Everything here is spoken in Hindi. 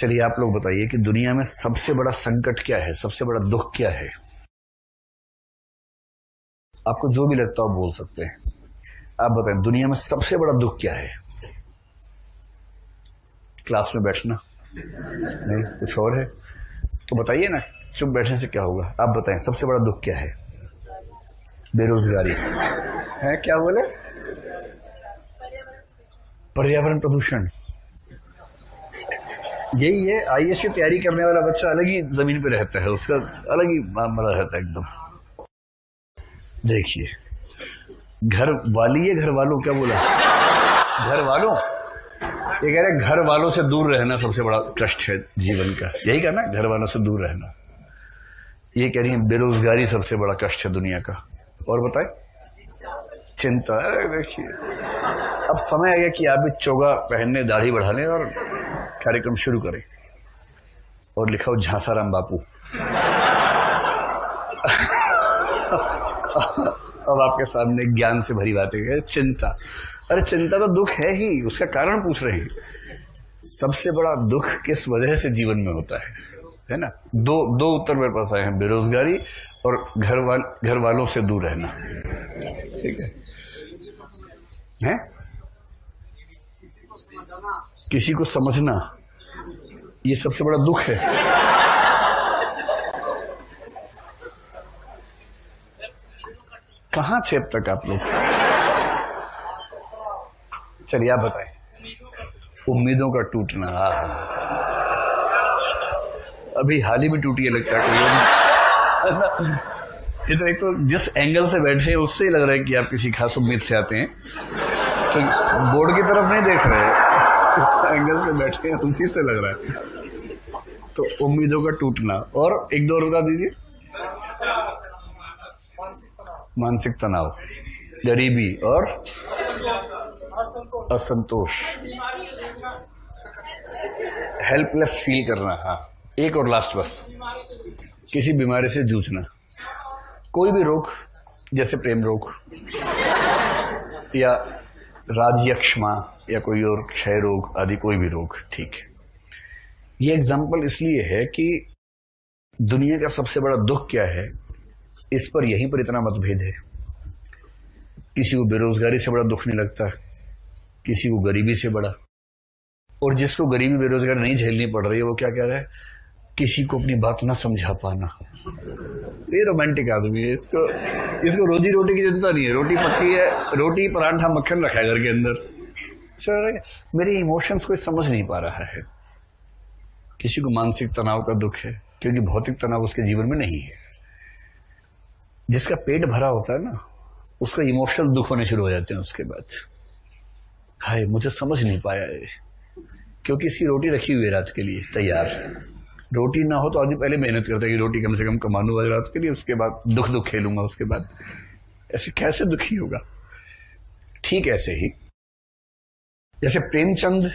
चलिए आप लोग बताइए कि दुनिया में सबसे बड़ा संकट क्या है, सबसे बड़ा दुख क्या है? आपको जो भी लगता हो बोल सकते हैं। आप बताएं दुनिया में सबसे बड़ा दुख क्या है? क्लास में बैठना? नहीं, कुछ और है? तो बताइए ना, चुप बैठने से क्या होगा? आप बताएं सबसे बड़ा दुख क्या है? बेरोजगारी है। क्या बोले? पर्यावरण प्रदूषण। यही है, आईएएस की तैयारी करने वाला बच्चा अलग ही जमीन पे रहता है, उसका अलग ही मामला रहता है एकदम। देखिए, घर वाली है, घर वालों, क्या बोला? घर वालों, ये कह रहे घर वालों से दूर रहना सबसे बड़ा कष्ट है जीवन का, यही कहना, घर वालों से दूर रहना। ये कह रही है बेरोजगारी सबसे बड़ा कष्ट है दुनिया का। और बताए? चिंता। देखिए, अब समय आ गया कि आप भी चोगा पहनने, दाढ़ी बढ़ा लें और कार्यक्रम शुरू करें। और लिखा हो झांसाराम बापू। अब आपके सामने ज्ञान से भरी बातें है। चिंता, अरे चिंता तो दुख है ही, उसका कारण पूछ रहे हैं। सबसे बड़ा दुख किस वजह से जीवन में होता है ना? दो उत्तर मेरे पास आए हैं, बेरोजगारी और घर वालों से दूर रहना। ठीक है? किसी को समझना, ये सबसे बड़ा दुख है। कहां थे अब तक आप लोग? चलिए आप बताएं। उम्मीदों का टूटना। अभी हाल ही में टूटी है लगता है। ये तो एक तो जिस एंगल से बैठे हैं उससे ही लग रहा है कि आप किसी खास उम्मीद से आते हैं, तो बोर्ड की तरफ नहीं देख रहे हैं, जिस एंगल से बैठे हैं उसी से लग रहा है। तो उम्मीदों का टूटना, और एक दो और बता दीजिए। मानसिक तनाव, गरीबी और असंतोष, हेल्पलेस फील करना। हाँ, एक और लास्ट बस, किसी बीमारी से जूझना, कोई भी रोग, जैसे प्रेम रोग या राजयक्ष्मा या कोई और क्षय रोग आदि, कोई भी रोग। ठीक है, ये एग्जाम्पल इसलिए है कि दुनिया का सबसे बड़ा दुख क्या है, इस पर यहीं पर इतना मतभेद है। किसी को बेरोजगारी से बड़ा दुख नहीं लगता, किसी को गरीबी से बड़ा, और जिसको गरीबी बेरोजगारी नहीं झेलनी पड़ रही है वो क्या कह रहा है? किसी को अपनी बात ना समझा पाना। ये रोमांटिक आदमी है, इसको रोजी रोटी की चिंता नहीं है, रोटी पक्की है, रोटी पराठा मक्खन रखा है घर के अंदर। मेरे इमोशंस को समझ नहीं पा रहा है। किसी को मानसिक तनाव का दुख है क्योंकि भौतिक तनाव उसके जीवन में नहीं है। जिसका पेट भरा होता है ना, उसका इमोशनल दुख होने शुरू हो जाते हैं उसके बाद। हाय, मुझे समझ नहीं पाया है, क्योंकि इसकी रोटी रखी हुई है रात के लिए तैयार। रोटी ना हो तो आदमी पहले मेहनत करता है कि रोटी कम से कम कमा लूंगा रात के लिए, उसके बाद दुख खेलूंगा उसके बाद। ऐसे कैसे दुखी होगा? ठीक ऐसे ही जैसे प्रेमचंद